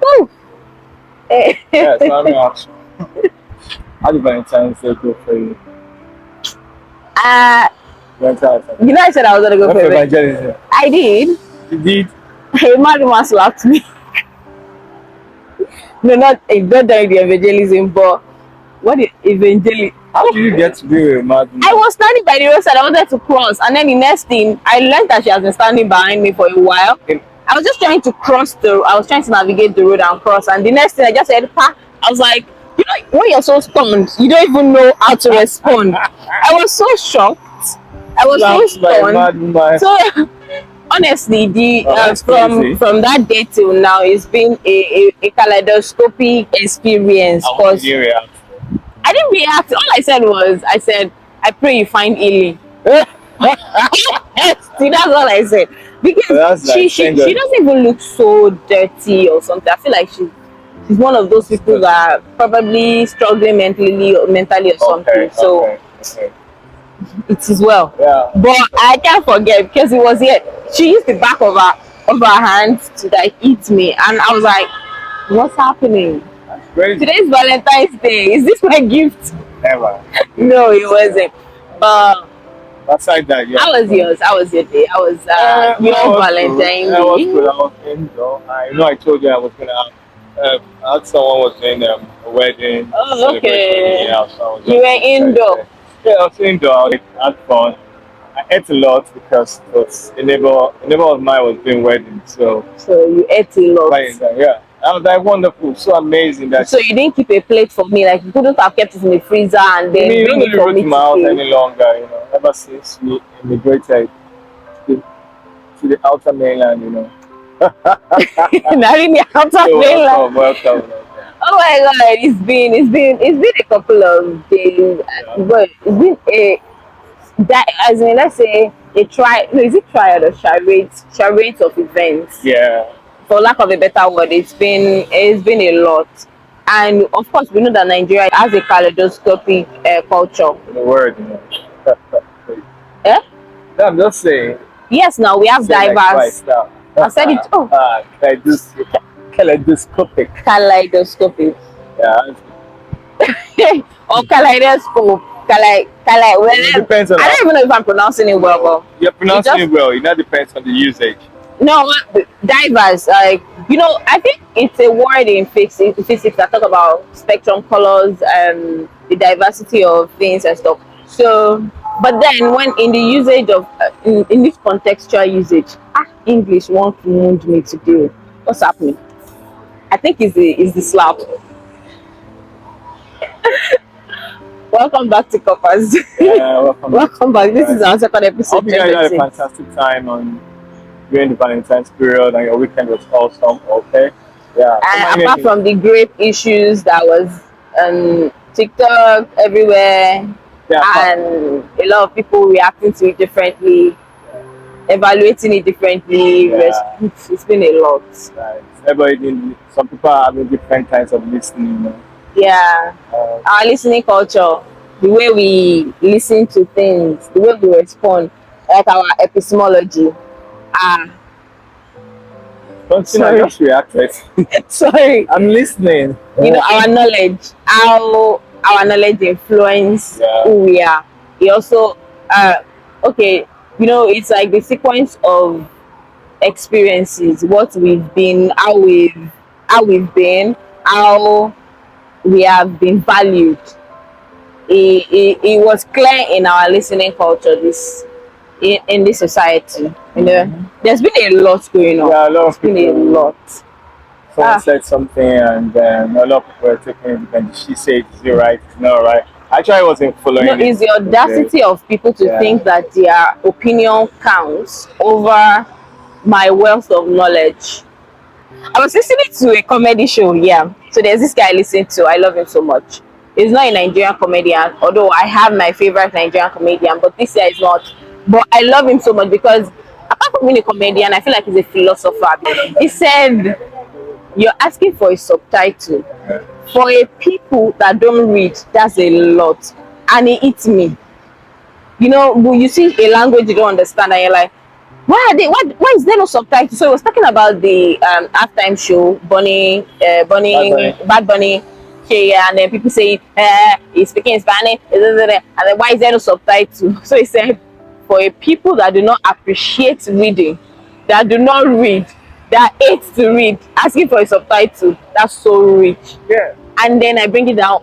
Woo! Yeah, so I'm asking, how did Valentine's Day go for you? Valentine's Day. You know, I said I was gonna go What for for it. evangelism? I did. You did? A man slapped me. No, not doing the evangelism, but what is evangelism? How did you get to be a madman? I was standing by the roadside. I wanted to cross, and then the next thing I learned that she has been standing behind me for a while. I was just trying to I was trying to navigate the road and cross, and the next thing I just said, "Pa!" I was like, you know, when you're so stunned, you don't even know how to respond. I was so shocked. I was so stunned. So honestly, from that day till now, it's been a kaleidoscopic experience. Because I didn't react. All I said was, I pray you find healing. See, that's all I said. Because she doesn't even look so dirty or something. I feel like she's one of those people that are probably struggling mentally or something. So it is well. Yeah. But I can't forget because it was here. She used the back of her hands to like eat me, and I was like, "What's happening? Today's Valentine's Day. Is this my gift?" Never. No, it wasn't. But aside that, yeah. How was yours? How was your day? How was your Valentine's Day? I was good. I was indoor. I know I told you I was gonna have someone was doing a wedding. Oh, okay. Yeah, so you were indoor. Yeah, I was indoor. I had fun. I ate a lot because a neighbor of mine was doing wedding. So you ate a lot. Yeah. That was like wonderful, so amazing that. So you didn't keep a plate for me, like you couldn't have kept it in the freezer and then bring it for me to my house any longer, you know. Ever since we immigrated to the outer mainland, you know. Not in the outer mainland. Welcome. Oh my God, it's been a couple of days, but it's been as in, let's say is it triad or charades of events? Yeah. For lack of a better word, it's been a lot, and of course we know that Nigeria has a kaleidoscopic culture. The word, you know. Yeah. No, I'm just saying. Yes, now we have diverse. Like I said it. Oh. Kaleidoscopic. Kaleidoscopic. Yeah. Or kaleidoscope. Well, it depends on. I don't even know if I'm pronouncing it well. But you're pronouncing it well. It now depends on the usage. No, diverse. Like, you know, I think it's a word in physics that talk about spectrum, colors, and the diversity of things and stuff. So, but then when in the usage of in this contextual usage, English won't wound me today. What's happening? I think it's the slap. Welcome back to Coppers. Yeah, welcome back. This is our second episode. Hope you guys had a fantastic time during the Valentine's period, and your weekend was awesome. Okay. Yeah. And apart from the grape issues that was TikTok everywhere, and a lot of people reacting to it differently, evaluating it differently. It's been a lot. Right. Some people are having different kinds of listening. You know? Yeah. Our listening culture, the way we listen to things, the way we respond, like our epistemology. Sorry. I just reacted. Sorry. I'm listening. You know, our knowledge, how our knowledge influence who we are. It also, okay, you know, it's like the sequence of experiences, what we've been, how we've been, how we have been valued. It was clear in our listening culture in this society. You know, there's been a lot going on. Yeah, a lot of people. Been a lot. Someone said something, and a lot of people were taking it, and she said, "Is it right? It's not right." Actually, I wasn't following. No, it's the audacity of people to think that their opinion counts over my wealth of knowledge. I was listening to a comedy show, so there's this guy I listen to. I love him so much. He's not a Nigerian comedian, although I have my favorite Nigerian comedian, but this year is not. But I love him so much because apart from being a comedian, I feel like he's a philosopher. He said, you're asking for a subtitle. For a people that don't read, that's a lot. And it hits me. You know, you see a language you don't understand and you're like, Why is there no subtitles? So he was talking about the halftime show, Bad Bunny, and then people say he's speaking Spanish, and then why is there no subtitle? So he said, for a people that do not appreciate reading, that do not read, that hate to read, asking for a subtitle, that's so rich. Yeah. And then I bring it down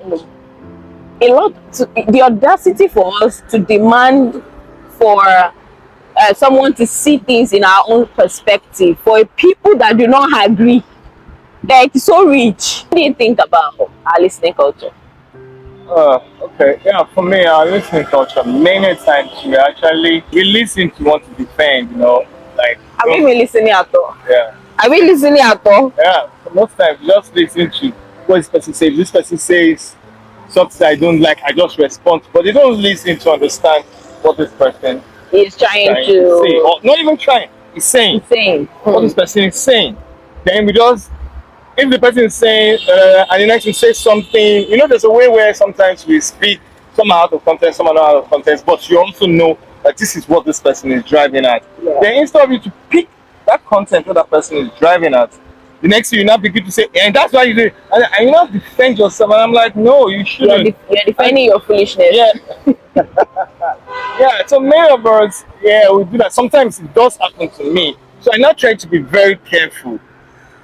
the audacity for us to demand for someone to see things in our own perspective, for people that do not agree, that it's so rich. What do you think about our listening culture? Okay. Yeah, for me, our listening culture, many times we listen to want to defend, like. Are we even listening at all? Yeah. Are we listening at all? Yeah. Most times, just listen to what this person says. This person says something I don't like, I just respond. But they don't listen to understand what this person He's trying to say. Or not even trying, he's saying. What this person is saying. Then we just, if the person is saying, and the next one says something, there's a way where sometimes we speak, some are out of context, some are not out of context, but you also know that this is what this person is driving at. Yeah. Then instead of you to pick that content what that person is driving at, the next thing you now begin to say, and that's why you do it. And you now defend yourself, and I'm like, no, you shouldn't. You're defending your foolishness. Yeah. Yeah, so many of us, we do that. Sometimes it does happen to me. So I now try to be very careful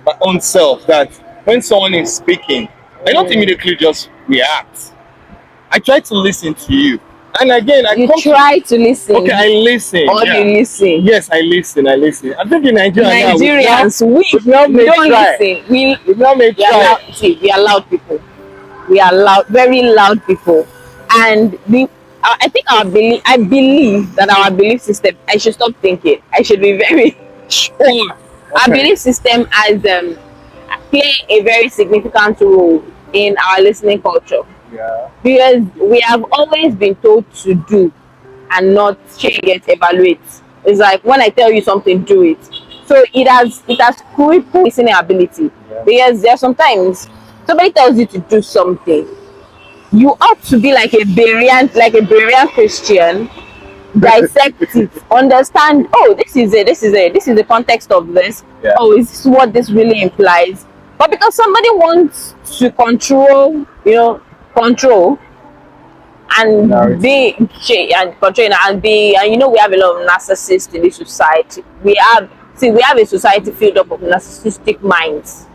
my own self that when someone is speaking, I don't immediately just react. I try to listen to you. And again, try to listen. Okay, I listen. Or you listen. Yes, I listen. I think in Nigeria Nigerians, we don't listen. We've now made try. We are loud people. We are loud, very loud people. And I believe that our belief system, I should stop thinking. I should be very sure. Okay. Our belief system has play a very significant role in our listening culture. Yeah. Because we have always been told to do and not evaluate. It's like when I tell you something, do it. So it has crippled listening ability. Yeah. Because there are sometimes somebody tells you to do something, you ought to be like a Berean Christian, dissect it, understand, this is the context of this. Yeah. Is this what this really implies? But because somebody wants to control and be and control and be, and we have a lot of narcissists in this society. We have a society filled up of narcissistic minds.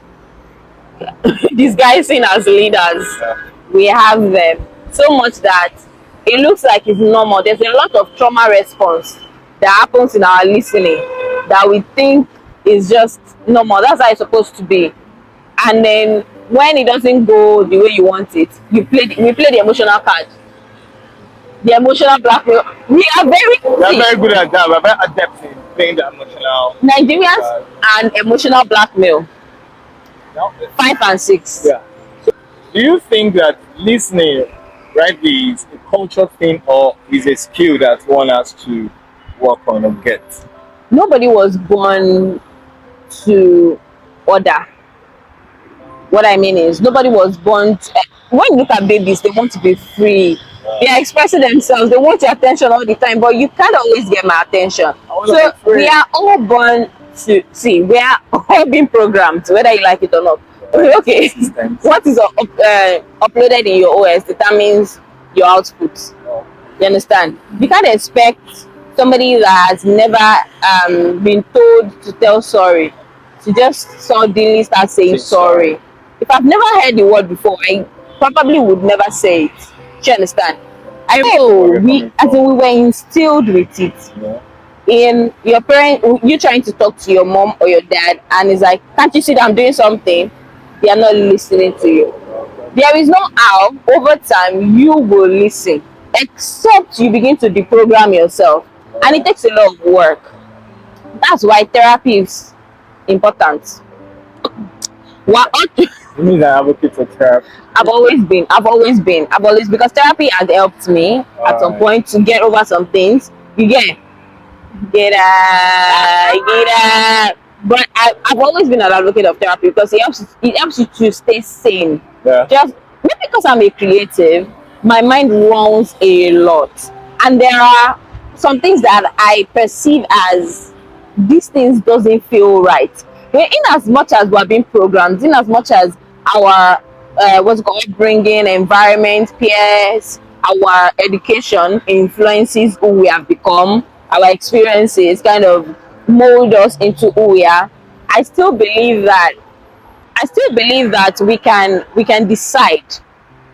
These guys seen as leaders. Yeah. We have them so much that it looks like it's normal. There's a lot of trauma response that happens in our listening that we think is just normal. That's how it's supposed to be. And then when it doesn't go the way you want it, we play the emotional card. The emotional blackmail. We are very good at that. We're very adept in playing the emotional. Nigerians and emotional blackmail. 5 and 6. Yeah. So, do you think that listening rightly is a culture thing or is a skill that one has to work on or get? Nobody was born to order. What I mean is, nobody was born to, when you look at babies, they want to be free. They are expressing themselves. They want your attention all the time, but you can't always get my attention. So we are all born to see. We are all being programmed, whether you like it or not. Okay, what is uploaded in your OS determines your output. You understand? You can't expect somebody that has never been told to tell sorry to just suddenly start saying sorry. If I've never heard the word before, I probably would never say it. Do you understand? I know we were instilled with it. Yeah. In your parent, you trying to talk to your mom or your dad, and it's like, can't you see that I'm doing something? They are not listening to you. There is no how over time you will listen, except you begin to deprogram yourself, and it takes a lot of work. That's why therapy is important. You mean that advocate for therapy? I've always because therapy has helped me at some point to get over some things. You get but I've always been an advocate of therapy because it helps you to stay sane. Yeah. Just maybe because I'm a creative, my mind runs a lot, and there are some things that I perceive as these things doesn't feel right. In as much as we're being programmed, in as much as our what's it called upbringing, environment, peers, our education influences who we have become, our experiences kind of mold us into who we are. I still believe that we can decide,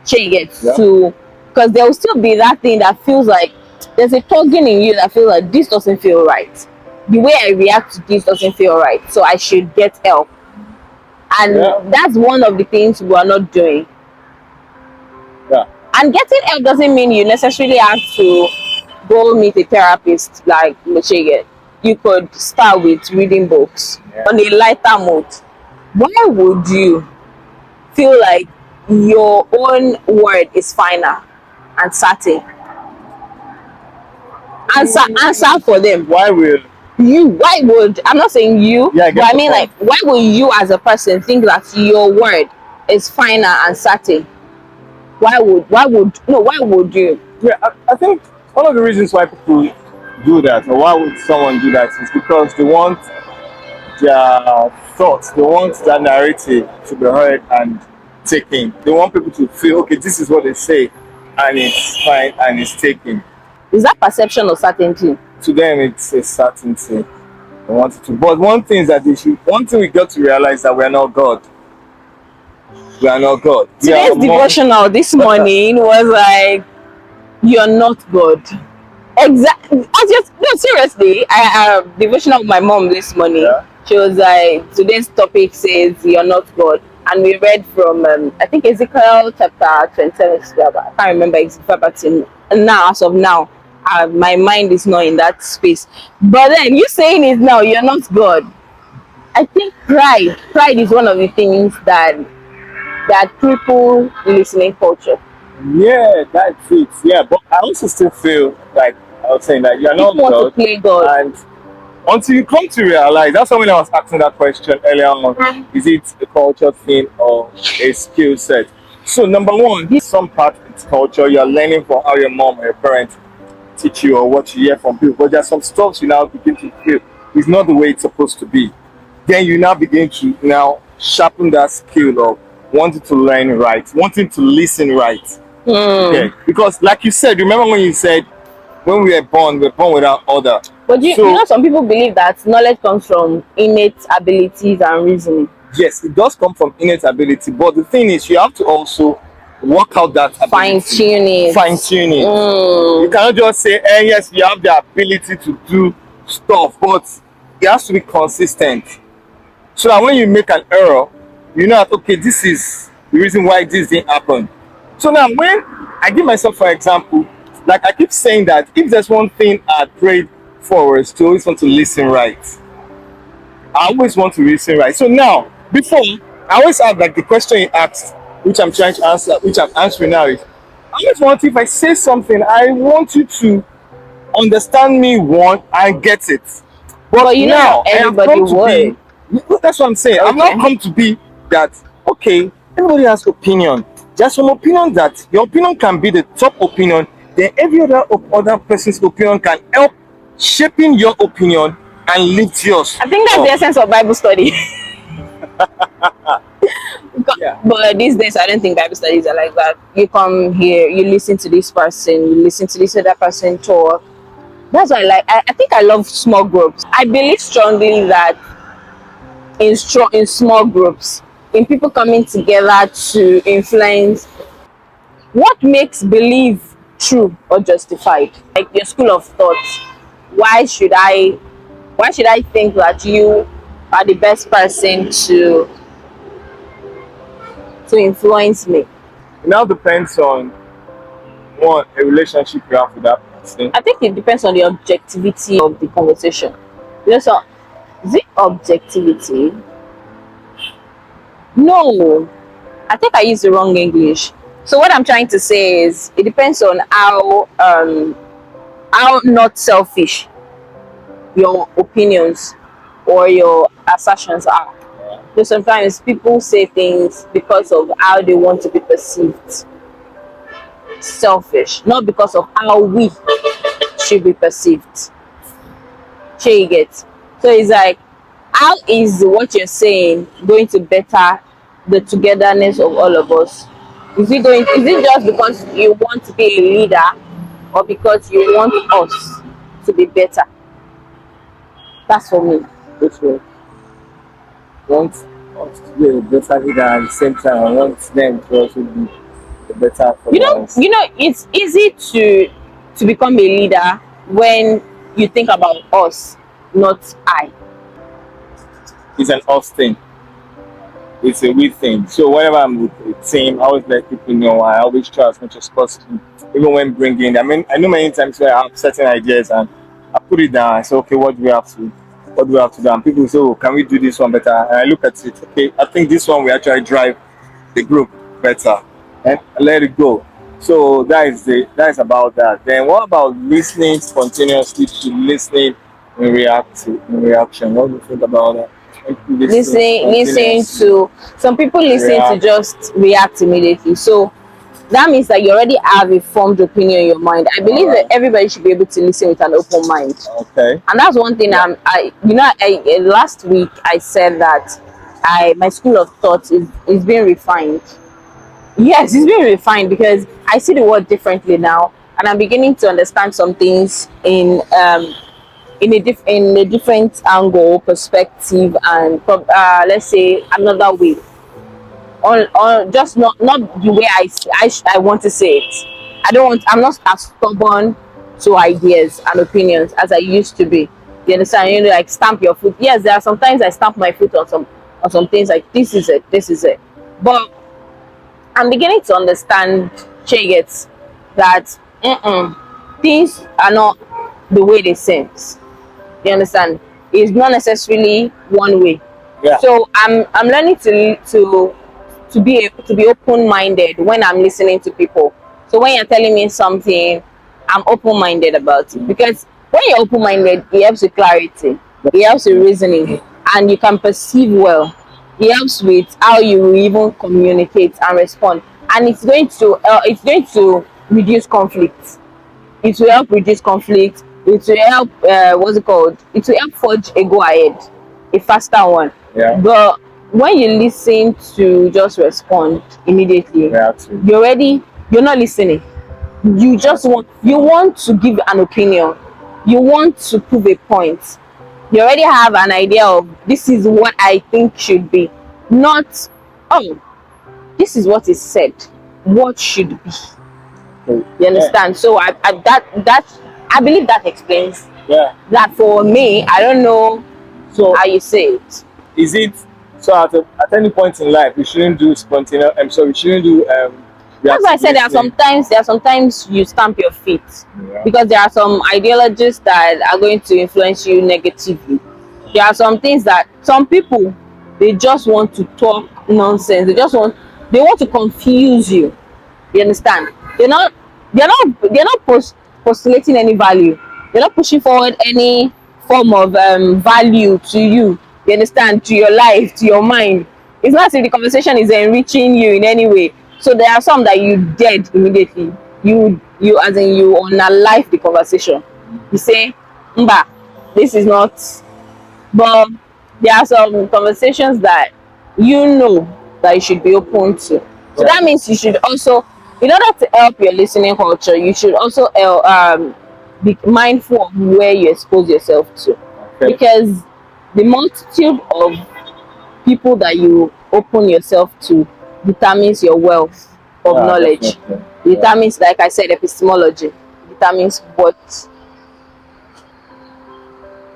get Yeah. to, because there will still be that thing that feels like there's a tugging in you that feels like this doesn't feel right. The way I react to this doesn't feel right, so I should get help. And Yeah. that's one of the things we are not doing. Yeah. And getting help doesn't mean you necessarily have to go meet a therapist like Mochege. You could start with reading books on a lighter note. Why would you feel like your own word is final and certain? Answer for them. Why will Why would, I'm not saying you, Yeah, I get but I the mean, point. like, why would you as a person think that your word is final and certain? Why would you? Yeah, I think one of the reasons why people do that, or why would someone do that, is because they want their thoughts, they want that narrative to be heard and taken. They want people to feel, okay, this is what they say, and it's fine and it's taken. Is that perception of certainty? To them, it's a certainty. They want it to. But one thing is that one thing we got to realize that we are not God. We are not God. We Today's are devotional this morning was like, you're not God. Exactly. No, seriously. I have devotional with my mom this morning. Yeah. She was like, today's topic says you're not God, and we read from I think Ezekiel chapter 27. I can't remember exactly, but now, as of now, my mind is not in that space. But then you saying it now, you're not God. I think pride is one of the things that cripple listening culture. Yeah, that's it. Yeah, but I also still feel like I was saying that you're not People want to God. play God. And until you come to realize, that's why when I was asking that question earlier on, is it a culture thing or a skill set? So number one, some part it's culture. You're learning from how your mom or your parents teach you or what you hear from people. But there's some stuff you now begin to feel is not the way it's supposed to be. Then you now begin to now sharpen that skill of wanting to learn right, wanting to listen right. Okay. Because like you said, remember when you said when we're born without order. But you know, some people believe that knowledge comes from innate abilities and reasoning. Yes, it does come from innate ability, but the thing is, you have to also work out that ability. Fine tune it. You cannot just say, yes, you have the ability to do stuff, but it has to be consistent. So that when you make an error, you know that, okay, this is the reason why this didn't happen. So now when I give myself, for example, like I keep saying that if there's one thing I prayed for is to always want to listen right. I always want to listen right. So now, before, I always have like the question you asked, which I'm trying to answer, which I'm answering now is, I always want, if I say something, I want you to understand me one and get it. But you now, know, everybody would. That's what I'm saying. Okay. I've not come to be that, okay, everybody has opinion. There's some opinion that your opinion can be the top opinion, then every other person's opinion can help shaping your opinion and lift yours. I think that's the essence of Bible study. Yeah. But these days, I don't think Bible studies are like that. You come here, you listen to this person, you listen to this other person talk. That's why I think I love small groups. I believe strongly that in small groups, in people coming together to influence, what makes belief true or justified? Like your school of thought. Why should I think that you are the best person to influence me? It now depends on what a relationship you have with that person. I think it depends on the objectivity of the conversation. So, is it objectivity? No, I think I used the wrong English. So what I'm trying to say is, it depends on how not selfish your opinions or your assertions are. So sometimes people say things because of how they want to be perceived. Selfish, not because of how we should be perceived. You get. So it's like, how is what you're saying going to better the togetherness of all of us? Is it just because you want to be a leader, or because you want us to be better? That's for me. Which way? Want us to be a better leader at the same time. I want them to also be the better followers. It's easy to become a leader when you think about us, not I. It's an us thing. It's a we thing. So whenever I'm with a team, I always let people know. I always try as much as possible, even when bringing. I mean, I know many times where I have certain ideas and I put it down. I say, okay, what do we have to do? And people say, oh, can we do this one better? And I look at it. Okay, I think this one we actually drive the group better, and I let it go. So that is about that. Then what about listening spontaneously to listening in reaction? What do you think about that? Listening to some people listen to React. just react immediately. So that means that you already have a formed opinion in your mind. I believe that everybody should be able to listen with an open mind. Okay. And that's one thing. Last week I said that my school of thought is being refined. Yes, it's being refined because I see the world differently now, and I'm beginning to understand some things in a different angle, perspective, and let's say another way. On just not the way I want to say it. I'm not as stubborn to ideas and opinions as I used to be. You understand? Like stamp your foot. Yes, there are sometimes I stamp my foot on some things, like this is it. But I'm beginning to understand, Chegets, that things are not the way they seem. You understand? It's not necessarily one way. Yeah. So I'm learning to be open-minded when I'm listening to people. So when you're telling me something, I'm open-minded about it, because when you're open-minded, it helps with clarity, it helps with reasoning, and you can perceive well. It helps with how you even communicate and respond, and it's going to reduce conflict. It will help reduce conflict. It will help what's it called? It will help forge a go ahead, a faster one. Yeah. But when you listen to just respond immediately, you're not listening. You just want to give an opinion. You want to prove a point. You already have an idea of this is what I think should be. Not, oh, this is what is said. What should be. You understand? So I believe that explains. Yeah. That for me, I don't know how you say it. Is it so at any point in life we shouldn't do spontaneous? We shouldn't do. That's why I said there are sometimes you stamp your feet, because there are some ideologies that are going to influence you negatively. There are some things that some people, they just want to talk nonsense. They want to confuse you. You understand? They're not postulating any value. They're not pushing forward any form of value to you. You understand? To your life, to your mind. It's not as if the conversation is enriching you in any way. So there are some that you dead immediately. You unalive the conversation. You say, "Mba, this is not." But there are some conversations that that you should be open to. So that means you should also, in order to help your listening culture, you should also be mindful of where you expose yourself to. Okay. Because the multitude of people that you open yourself to determines your wealth of knowledge. Determines, like I said, epistemology. Determines what.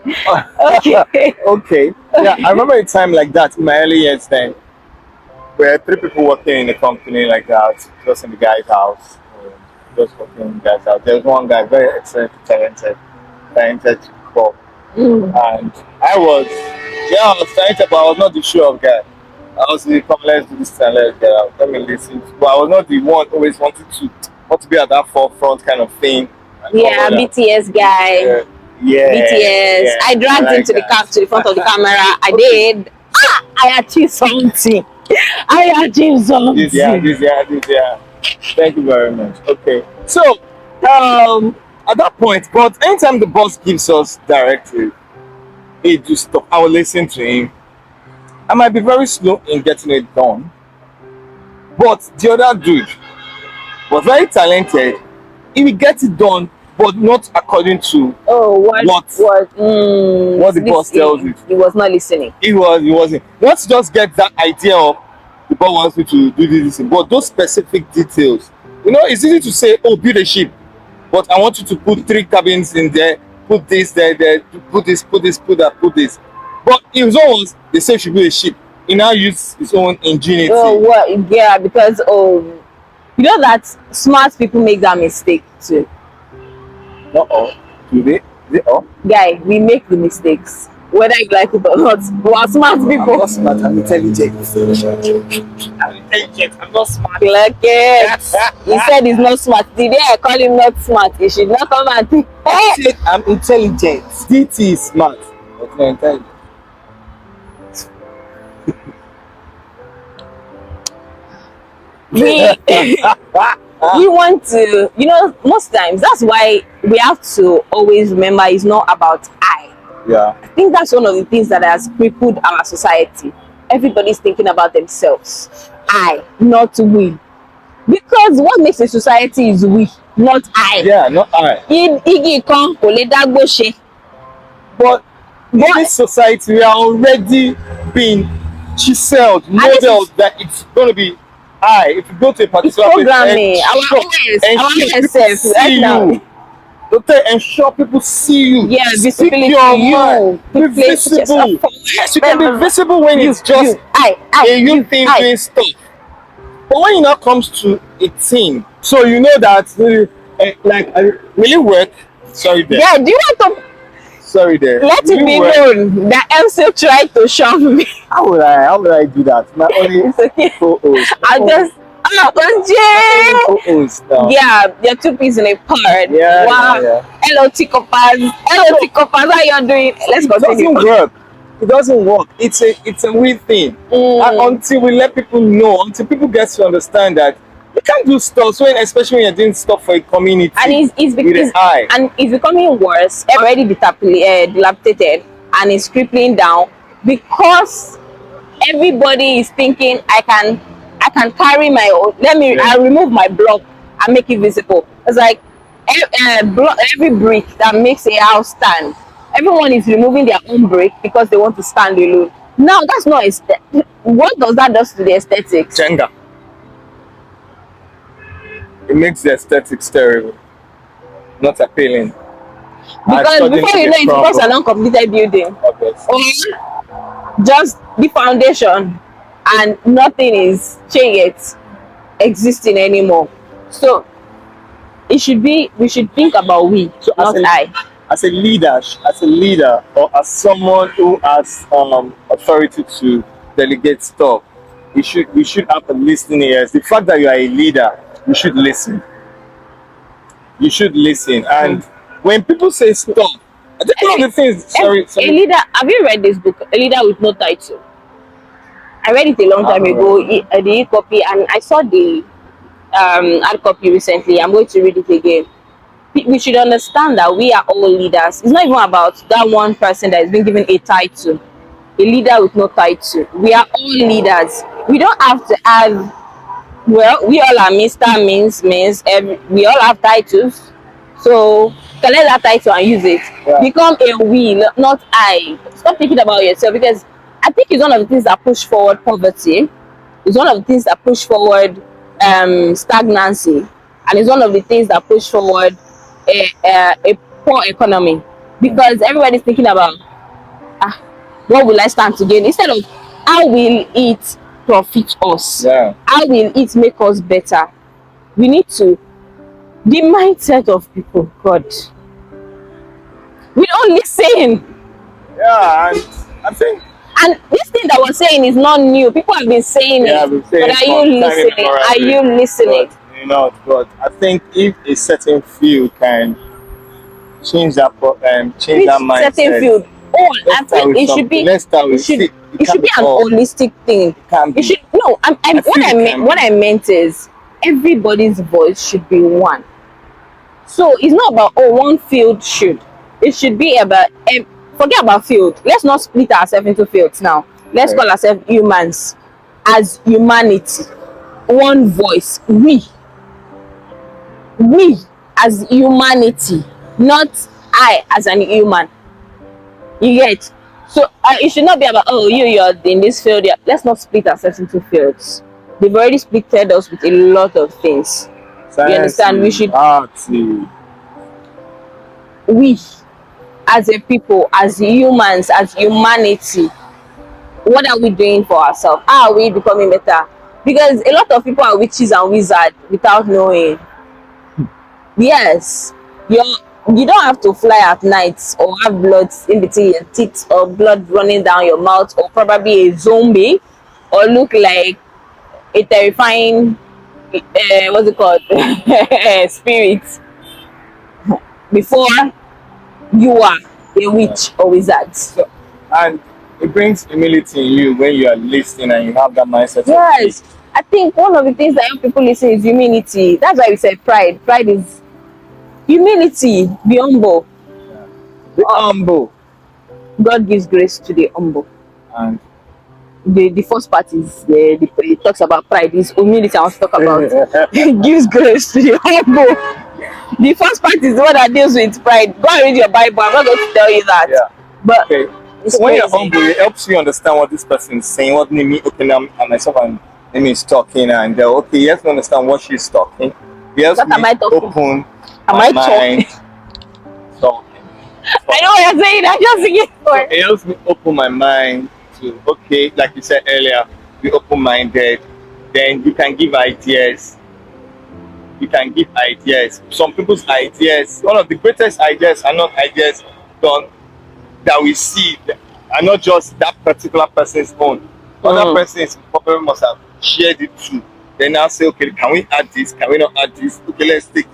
Okay. Okay. Yeah, I remember a time like that in my early years then, where 3 people working in a company like that, just in the guy's house. Just working in the guy's house. There's one guy, very excellent, talented people. And I was talented, but I was not the show of guy. I was the come, let's do this and let's get out. Let me listen. But I was not the one always want to be at that forefront kind of thing. Yeah, BTS guy. Yeah. BTS. Yeah, I dragged him to the front of the camera. I did. I achieved something. This, yeah. Thank you very much. Okay. So, at that point, but anytime the boss gives us directive, hey, do stuff, I will listen to him. I might be very slow in getting it done, but the other dude was very talented. He will get it done, but not according to what the boss tells you. He was not listening. He wasn't. Let's just get that idea of the boss wants me to do this, but those specific details. You know, it's easy to say, oh, build a ship, but I want you to put 3 cabins in there, put this there, put this, put that, put this. But his own ones, they say should be a ship. He now use his own ingenuity. Oh, well, yeah, because you know that smart people make that mistake too. Do they? Guy, we make the mistakes, whether you like it or not. We are smart people. I'm not smart, I'm intelligent. I'm not smart. Like it. He said he's not smart. The day I call him not smart, he should not come and think. I said I'm intelligent. DT is smart, but not intelligent. We want to, you know, most times that's why we have to always remember it's not about I. Yeah. I think that's one of the things that has crippled our society. Everybody's thinking about themselves. I, not we. Because what makes a society is we, not I. Yeah, not I. But in this society, we are already being chiseled, modeled that it's going to be I. If you go to a particular programming, ensure people see you. Yeah, visibility. Be visible. Yes, you can be visible when it's just you thing doing stuff. But when it now comes to a team, so you know that will it work? Sorry there. Yeah, do you want to? Sorry there. Let it be known that Elsie tried to shove me. How would I do that? My only co-host. Yeah, they're 2 peas in a pod. Yeah, wow. Yeah. Hello, Tikopas. Hello, Tikopas. How you doing? Let's continue. It doesn't work. It doesn't work. It's a weird thing. And until we let people know, until people get to understand that you can't do stuff, especially when you're doing stuff for a community. And it's becoming worse. Already dilapidated, and it's crippling down because everybody is thinking I can carry my own. I remove my block and make it visible. It's like every brick that makes a house stand. Everyone is removing their own brick because they want to stand alone. Now that's not aesthetic. What does that do to the aesthetics? Jenga. It makes the aesthetics terrible, not appealing. Because before you know it becomes an uncompleted building. Just the foundation and nothing is changed existing anymore. So we should think about we, so not I. As a leader, or as someone who has authority to delegate stuff, we should have a listening ears. The fact that you are a leader, you should listen. You should listen. And when people say stuff, I think one of the things. Sorry. A leader. Have you read this book? A Leader with No Title. I read it a long time ago. The e-copy, and I saw the hard copy recently. I'm going to read it again. We should understand that we are all leaders. It's not even about that one person that has been given a title. A leader with no title. We are all leaders. We don't have to have. Well, we all are Mr. Miss. We all have titles. So collect that title and use it. Yeah. Become a we, not I. Stop thinking about yourself, because I think it's one of the things that push forward poverty. It's one of the things that push forward stagnancy, and it's one of the things that push forward a poor economy, because everybody's thinking about what will I stand to gain, instead of how will it profit us. How will it make us better. We need to, the mindset of people, God, we don't listen. And I think, and this thing that we're saying is not new. People have been saying it. But are you listening? Are you listening? But I think if a certain field can change that mindset. Certain field. I think it should be. It should be an holistic thing. It should what I meant is everybody's voice should be one. So it's not about one field should. It should be about forget about field. Let's not split ourselves into fields now. Let's call ourselves humans. As humanity, one voice. We as humanity, not I as an human. You get? So it should not be about, oh, you're in this field. Yeah. Let's not split ourselves into fields. They've already splitted us with a lot of things. You understand? We should, we as a people, as humans, as humanity, what are we doing for ourselves? How are we becoming better? Because a lot of people are witches and wizards without knowing. Yes, you don't have to fly at night or have blood in between your teeth or blood running down your mouth or probably a zombie or look like a terrifying what's it called spirit before you are a witch or wizard. So, and it brings humility in you when you are listening and you have that mindset. Yes, I think one of the things that help people listen is humility. That's why we said pride. Pride is humility. Be humble. Be humble. God gives grace to the humble. And the first part is it talks about pride. Is humility I want to talk about. Gives grace to the humble. The first part is the one that deals with pride. Go and read your Bible. I'm not going to tell you that. Yeah. But okay. So when you're humble, it helps you understand what this person is saying. What Nimi, okay, now myself and Nimi is talking, and okay, you have to understand what she's talking. Yes, what am I talking? Open am I talking? Talking. I know what you're saying. I'm just thinking for it helps me open my mind to, okay, like you said earlier, be open-minded. Then you can give ideas. You can give ideas. Some people's ideas, one of the greatest ideas are not ideas done that we see, are not just that particular person's own. Other persons probably must have shared it too. Then now say, okay, can we add this? Can we not add this? Okay, let's take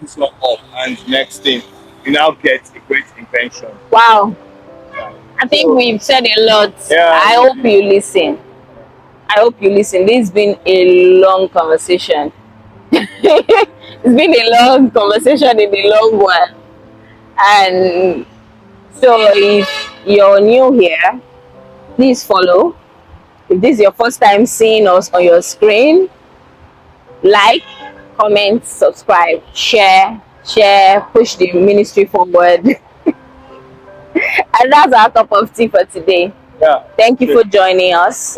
this one off. And next thing, you now get a great invention. Wow. I think we've said a lot. Yeah. I hope you listen. I hope you listen. This has been a long conversation. It's been a long conversation in a long while. And so if you're new here, please follow. If this is your first time seeing us on your screen, like, comment, subscribe, share, push the ministry forward. And that's our cup of tea for today. Yeah. Thank you for joining us.